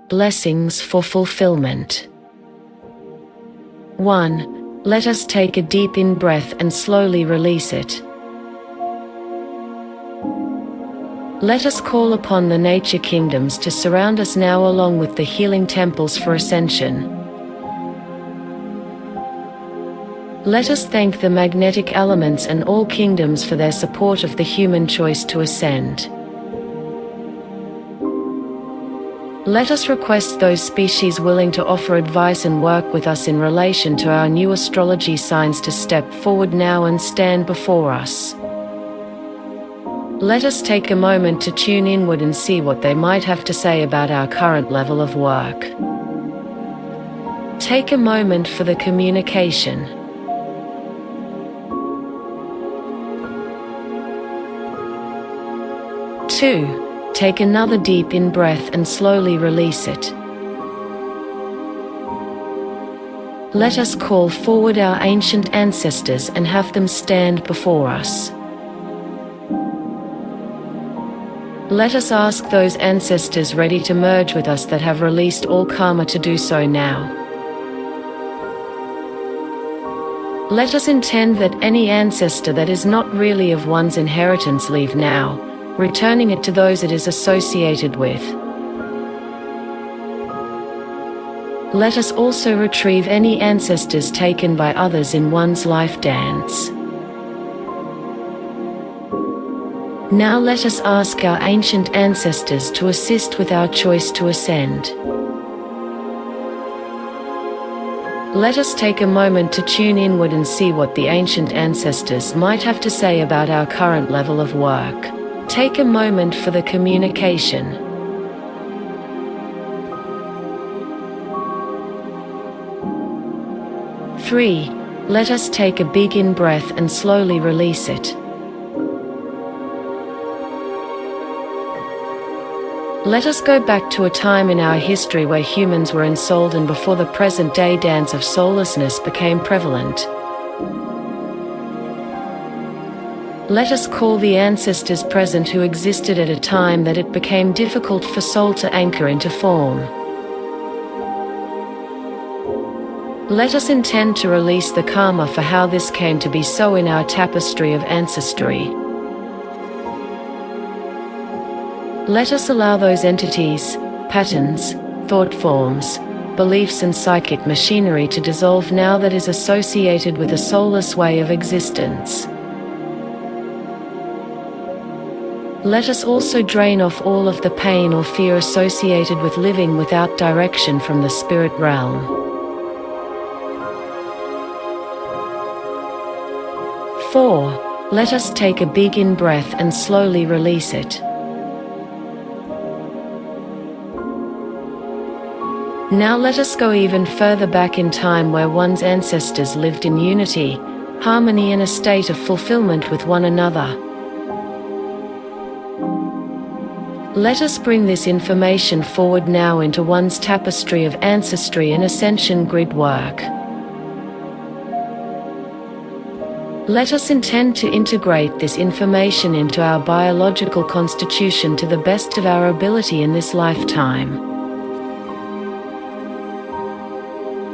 Blessings for fulfillment. 1. Let us take a deep in-breath and slowly release it. Let us call upon the nature kingdoms to surround us now, along with the healing temples for ascension. Let us thank the magnetic elements and all kingdoms for their support of the human choice to ascend. Let us request those species willing to offer advice and work with us in relation to our new astrology signs to step forward now and stand before us. Let us take a moment to tune inward and see what they might have to say about our current level of work. Take a moment for the communication. 2. Take another deep in-breath and slowly release it. Let us call forward our ancient ancestors and have them stand before us. Let us ask those ancestors ready to merge with us that have released all karma to do so now. Let us intend that any ancestor that is not really of one's inheritance leave now, returning it to those it is associated with. Let us also retrieve any ancestors taken by others in one's life dance. Now let us ask our ancient ancestors to assist with our choice to ascend. Let us take a moment to tune inward and see what the ancient ancestors might have to say about our current level of work. Take a moment for the communication. 3. Let us take a big in-breath and slowly release it. Let us go back to a time in our history where humans were ensouled and before the present-day dance of soullessness became prevalent. Let us call the ancestors present who existed at a time that it became difficult for soul to anchor into form. Let us intend to release the karma for how this came to be so in our tapestry of ancestry. Let us allow those entities, patterns, thought forms, beliefs and psychic machinery to dissolve now that is associated with a soulless way of existence. Let us also drain off all of the pain or fear associated with living without direction from the spirit realm. 4. Let us take a big in-breath and slowly release it. Now let us go even further back in time where one's ancestors lived in unity, harmony and a state of fulfillment with one another. Let us bring this information forward now into one's tapestry of ancestry and ascension grid work. Let us intend to integrate this information into our biological constitution to the best of our ability in this lifetime.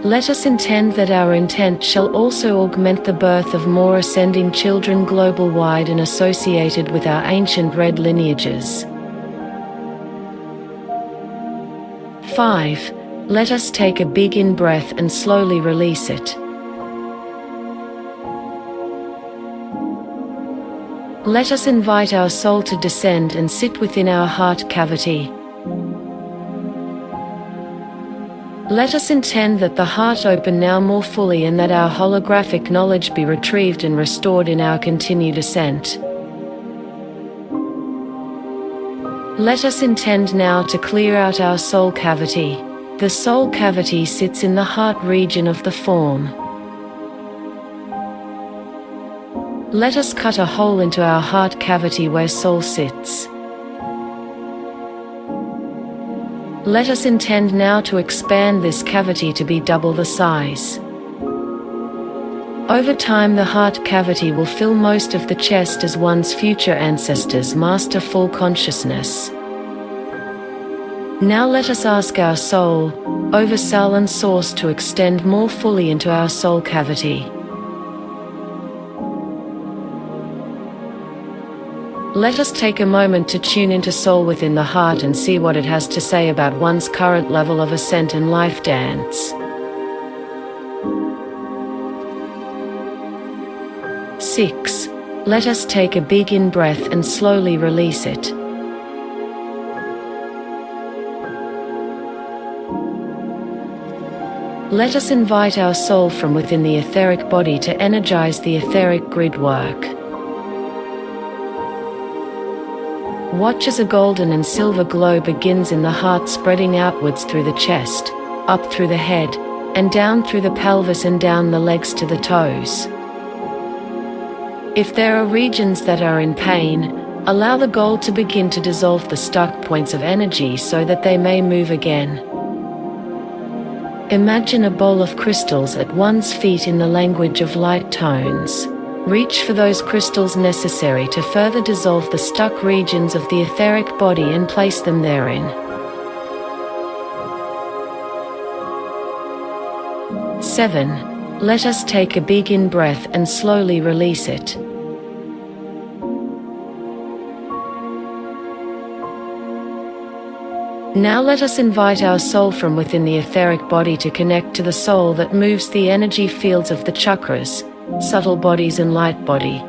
Let us intend that our intent shall also augment the birth of more ascending children global-wide and associated with our ancient red lineages. 5. Let us take a big in-breath and slowly release it. Let us invite our soul to descend and sit within our heart cavity. Let us intend that the heart open now more fully and that our holographic knowledge be retrieved and restored in our continued ascent. Let us intend now to clear out our soul cavity. The soul cavity sits in the heart region of the form. Let us cut a hole into our heart cavity where soul sits. Let us intend now to expand this cavity to be double the size. Over time, the heart cavity will fill most of the chest as one's future ancestors master full consciousness. Now let us ask our soul, oversoul and source to extend more fully into our soul cavity. Let us take a moment to tune into soul within the heart and see what it has to say about one's current level of ascent and life dance. 6. Let us take a big in-breath and slowly release it. Let us invite our soul from within the etheric body to energize the etheric grid work. Watch as a golden and silver glow begins in the heart, spreading outwards through the chest, up through the head, and down through the pelvis and down the legs to the toes. If there are regions that are in pain, allow the gold to begin to dissolve the stuck points of energy so that they may move again. Imagine a bowl of crystals at one's feet in the language of light tones. Reach for those crystals necessary to further dissolve the stuck regions of the etheric body and place them therein. 7. Let us take a big in-breath and slowly release it. Now let us invite our soul from within the etheric body to connect to the soul that moves the energy fields of the chakras, subtle bodies and light body.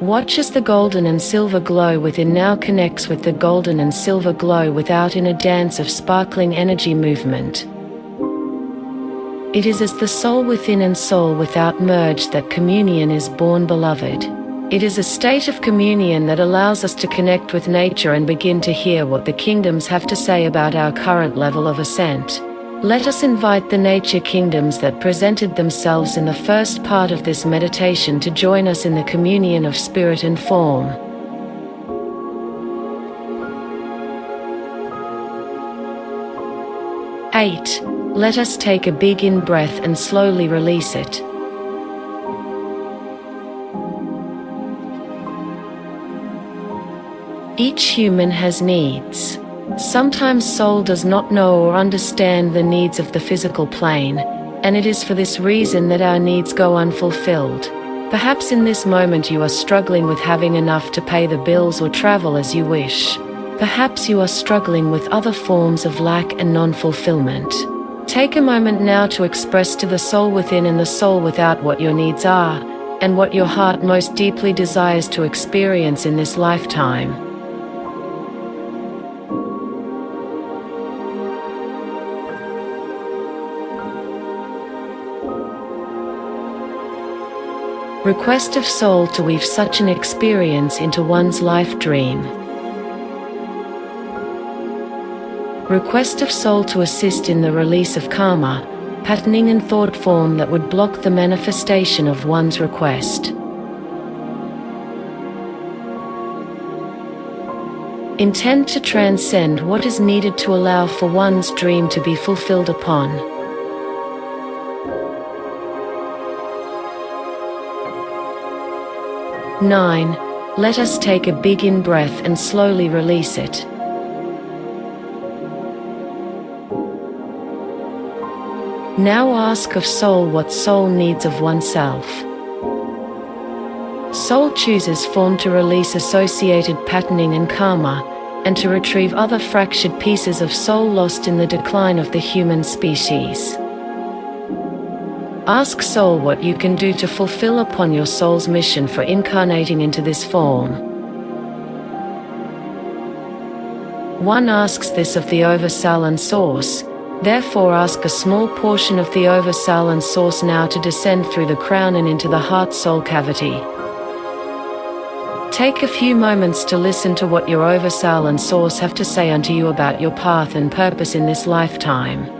Watch as the golden and silver glow within now connects with the golden and silver glow without in a dance of sparkling energy movement. It is as the soul within and soul without merge that communion is born, beloved. It is a state of communion that allows us to connect with nature and begin to hear what the kingdoms have to say about our current level of ascent. Let us invite the nature kingdoms that presented themselves in the first part of this meditation to join us in the communion of spirit and form. 8. Let us take a big in-breath and slowly release it. Each human has needs. Sometimes soul does not know or understand the needs of the physical plane, and it is for this reason that our needs go unfulfilled. Perhaps in this moment you are struggling with having enough to pay the bills or travel as you wish. Perhaps you are struggling with other forms of lack and non-fulfillment. Take a moment now to express to the soul within and the soul without what your needs are, and what your heart most deeply desires to experience in this lifetime. Request of soul to weave such an experience into one's life dream. Request of soul to assist in the release of karma, patterning and thought form that would block the manifestation of one's request. Intend to transcend what is needed to allow for one's dream to be fulfilled upon. 9. Let us take a big in-breath and slowly release it. Now ask of soul what soul needs of oneself. Soul chooses form to release associated patterning and karma, and to retrieve other fractured pieces of soul lost in the decline of the human species. Ask soul what you can do to fulfill upon your soul's mission for incarnating into this form. One asks this of the oversoul and source, therefore ask a small portion of the oversoul and source now to descend through the crown and into the heart-soul cavity. Take a few moments to listen to what your oversoul and source have to say unto you about your path and purpose in this lifetime.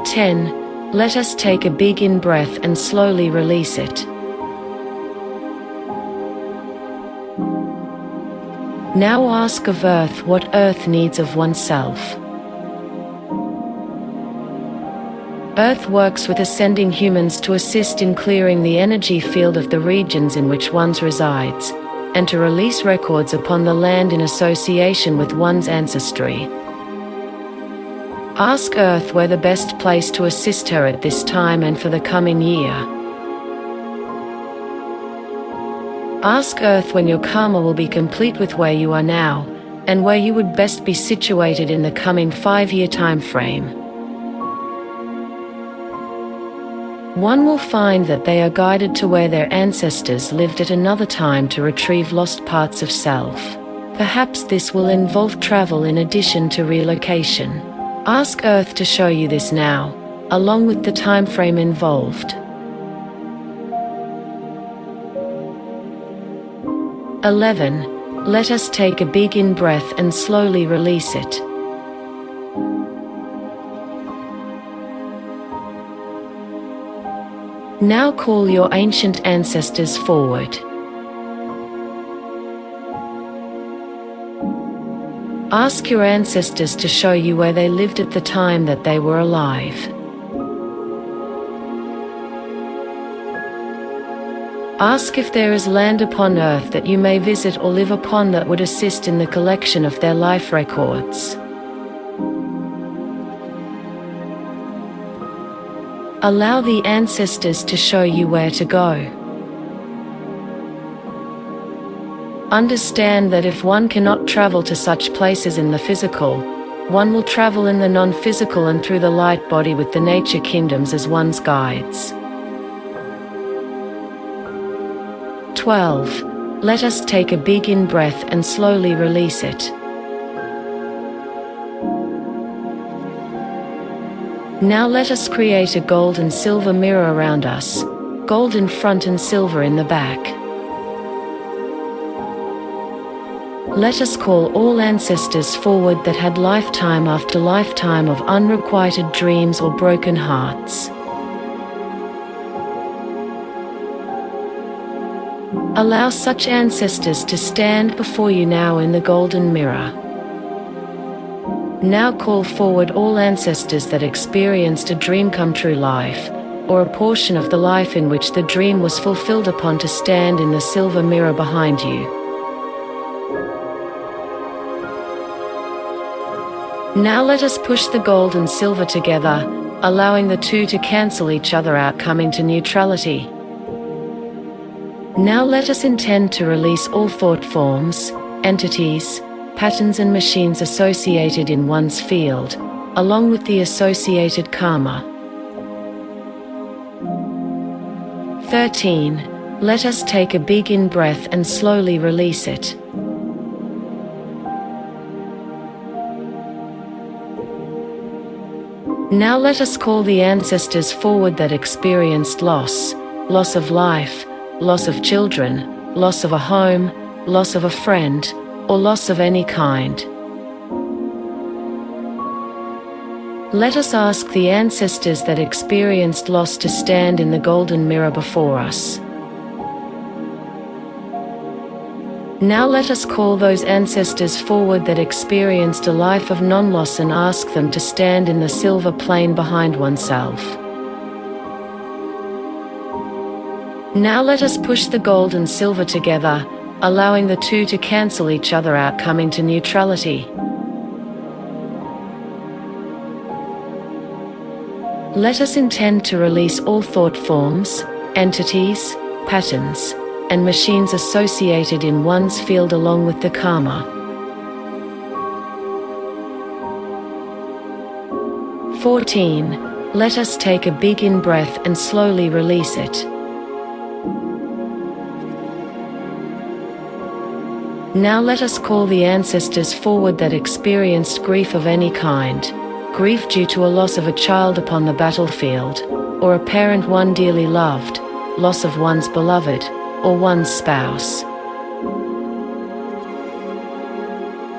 10. Let us take a big in-breath and slowly release it. Now ask of Earth what Earth needs of oneself. Earth works with ascending humans to assist in clearing the energy field of the regions in which one resides, and to release records upon the land in association with one's ancestry. Ask Earth where the best place to assist her at this time and for the coming year. Ask Earth when your karma will be complete with where you are now, and where you would best be situated in the coming 5-year time frame. One will find that they are guided to where their ancestors lived at another time to retrieve lost parts of self. Perhaps this will involve travel in addition to relocation. Ask Earth to show you this now, along with the time frame involved. 11. Let us take a big in-breath and slowly release it. Now call your ancient ancestors forward. Ask your ancestors to show you where they lived at the time that they were alive. Ask if there is land upon earth that you may visit or live upon that would assist in the collection of their life records. Allow the ancestors to show you where to go. Understand that if one cannot travel to such places in the physical, one will travel in the non-physical and through the light body with the nature kingdoms as one's guides. 12. Let us take a big in-breath and slowly release it. Now let us create a gold and silver mirror around us, gold in front and silver in the back. Let us call all ancestors forward that had lifetime after lifetime of unrequited dreams or broken hearts. Allow such ancestors to stand before you now in the golden mirror. Now call forward all ancestors that experienced a dream come true life, or a portion of the life in which the dream was fulfilled upon to stand in the silver mirror behind you. Now let us push the gold and silver together, allowing the two to cancel each other out, coming to neutrality. Now let us intend to release all thought forms, entities, patterns and machines associated in one's field, along with the associated karma. 13. Let us take a big in-breath and slowly release it. Now let us call the ancestors forward that experienced loss, loss of life, loss of children, loss of a home, loss of a friend, or loss of any kind. Let us ask the ancestors that experienced loss to stand in the golden mirror before us. Now let us call those ancestors forward that experienced a life of non-loss and ask them to stand in the silver plane behind oneself. Now let us push the gold and silver together, allowing the two to cancel each other out, coming to neutrality. Let us intend to release all thought forms, entities, patterns, and machines associated in one's field along with the karma. 14. Let us take a big in-breath and slowly release it. Now let us call the ancestors forward that experienced grief of any kind, grief due to a loss of a child upon the battlefield, or a parent one dearly loved, loss of one's beloved, or one's spouse.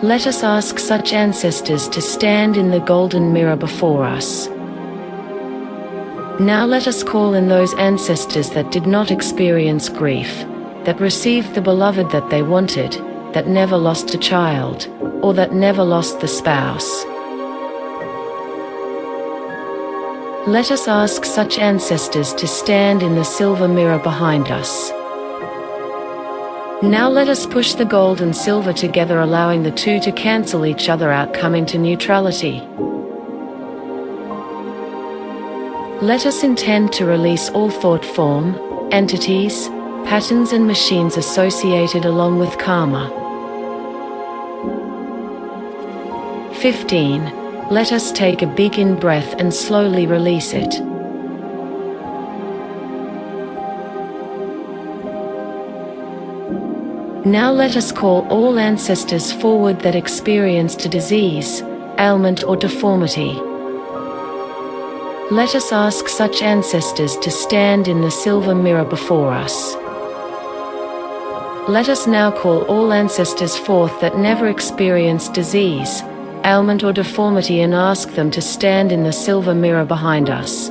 Let us ask such ancestors to stand in the golden mirror before us. Now let us call in those ancestors that did not experience grief, that received the beloved that they wanted, that never lost a child, or that never lost the spouse. Let us ask such ancestors to stand in the silver mirror behind us. Now let us push the gold and silver together, allowing the two to cancel each other out, coming to neutrality. Let us intend to release all thought form, entities, patterns and machines associated along with karma. 15. Let us take a big in-breath and slowly release it. Now let us call all ancestors forward that experienced a disease, ailment or deformity. Let us ask such ancestors to stand in the silver mirror before us. Let us now call all ancestors forth that never experienced disease, ailment or deformity, and ask them to stand in the silver mirror behind us.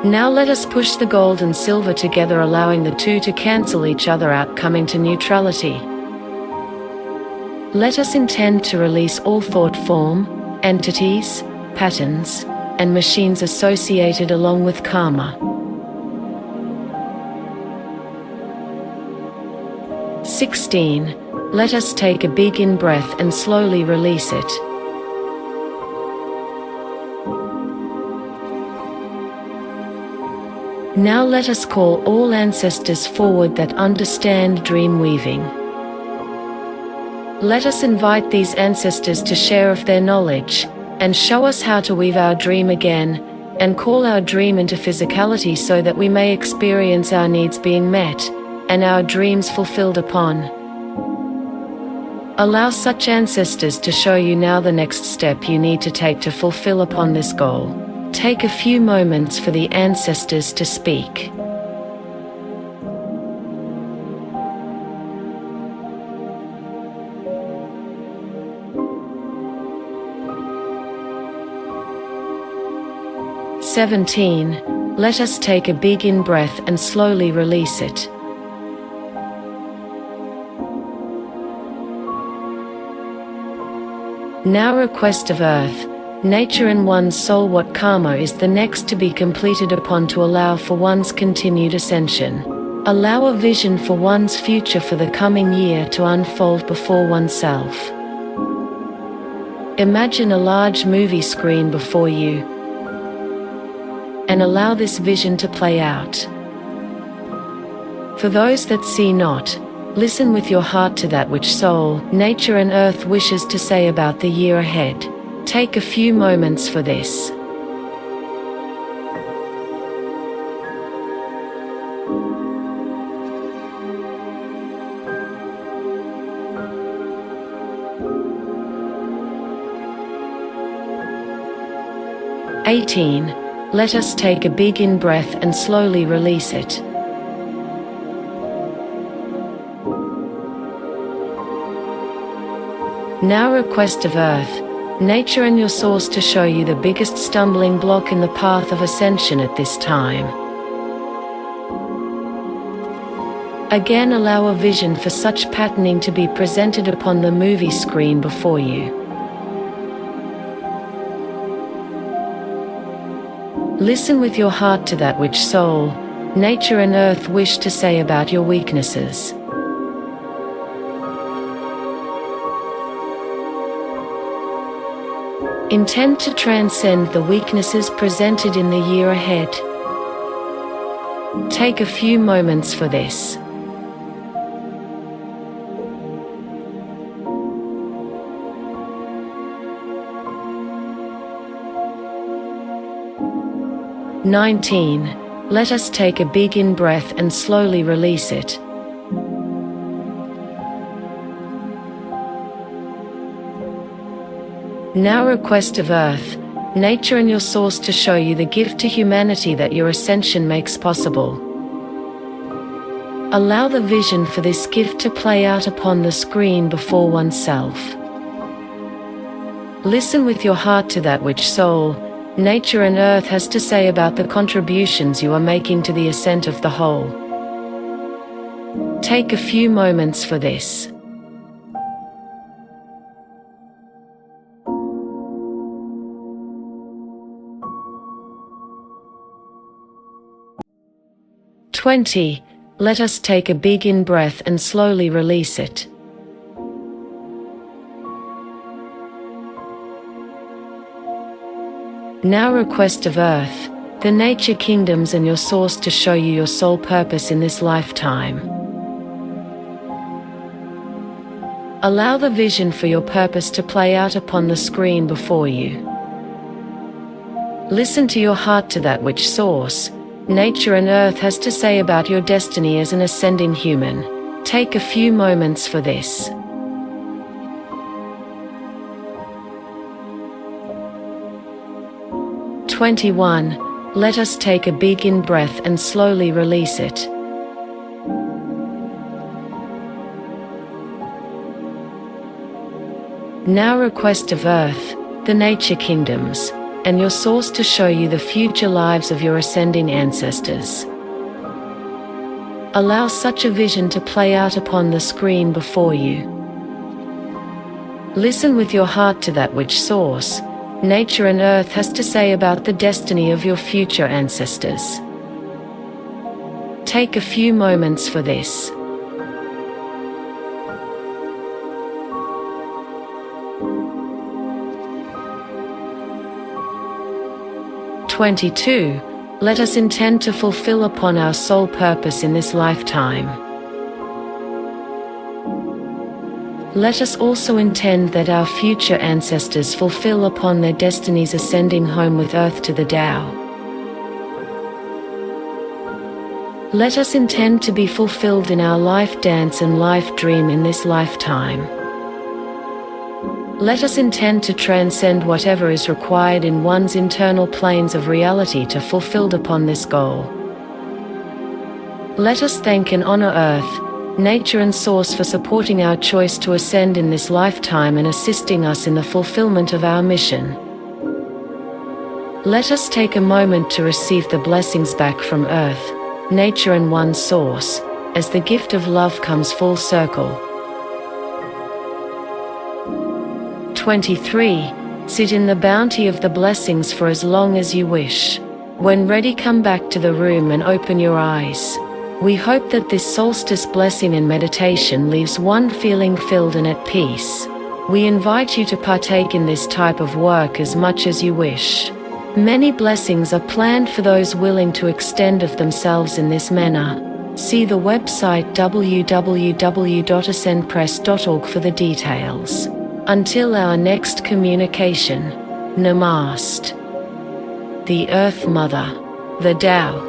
Now let us push the gold and silver together, allowing the two to cancel each other out, coming to neutrality. Let us intend to release all thought form, entities, patterns, and machines associated along with karma. 16. Let us take a big in-breath and slowly release it. Now let us call all ancestors forward that understand dream weaving. Let us invite these ancestors to share of their knowledge, and show us how to weave our dream again, and call our dream into physicality so that we may experience our needs being met, and our dreams fulfilled upon. Allow such ancestors to show you now the next step you need to take to fulfill upon this goal. Take a few moments for the ancestors to speak. Let us take a big in-breath and slowly release it. Now request of Earth, nature and one's soul what karma is the next to be completed upon to allow for one's continued ascension. Allow a vision for one's future for the coming year to unfold before oneself. Imagine a large movie screen before you, and allow this vision to play out. For those that see not, listen with your heart to that which soul, nature and earth wishes to say about the year ahead. Take a few moments for this. Let us take a big in-breath and slowly release it. Now request of Earth, nature and your source to show you the biggest stumbling block in the path of ascension at this time. Again, allow a vision for such patterning to be presented upon the movie screen before you. Listen with your heart to that which soul, nature and earth wish to say about your weaknesses. Intend to transcend the weaknesses presented in the year ahead. Take a few moments for this. Let us take a big in-breath and slowly release it. Now request of Earth, nature and your source to show you the gift to humanity that your ascension makes possible. Allow the vision for this gift to play out upon the screen before oneself. Listen with your heart to that which soul, nature and earth has to say about the contributions you are making to the ascent of the whole. Take a few moments for this. 20. Let us take a big in-breath and slowly release it. Now request of Earth, the nature kingdoms and your source to show you your sole purpose in this lifetime. Allow the vision for your purpose to play out upon the screen before you. Listen to your heart to that which source, nature and earth has to say about your destiny as an ascending human. Take a few moments for this. "21. Let us take a big in-breath and slowly release it. Now request of Earth, the nature kingdoms, and your source to show you the future lives of your ascending ancestors. Allow such a vision to play out upon the screen before you. Listen with your heart to that which source, nature and earth has to say about the destiny of your future ancestors. Take a few moments for this. "22. Let us intend to fulfill upon our sole purpose in this lifetime. Let us also intend that our future ancestors fulfill upon their destinies ascending home with earth to the Tao. Let us intend to be fulfilled in our life dance and life dream in this lifetime. Let us intend to transcend whatever is required in one's internal planes of reality to fulfilled upon this goal. Let us thank and honor Earth, nature and source for supporting our choice to ascend in this lifetime and assisting us in the fulfillment of our mission. Let us take a moment to receive the blessings back from Earth, nature and one source, as the gift of love comes full circle. 23. Sit in the bounty of the blessings for as long as you wish. When ready, come back to the room and open your eyes. We hope that this solstice blessing and meditation leaves one feeling filled and at peace. We invite you to partake in this type of work as much as you wish. Many blessings are planned for those willing to extend of themselves in this manner. See the website www.ascendpress.org for the details. Until our next communication, Namaste. The Earth Mother, the Tao.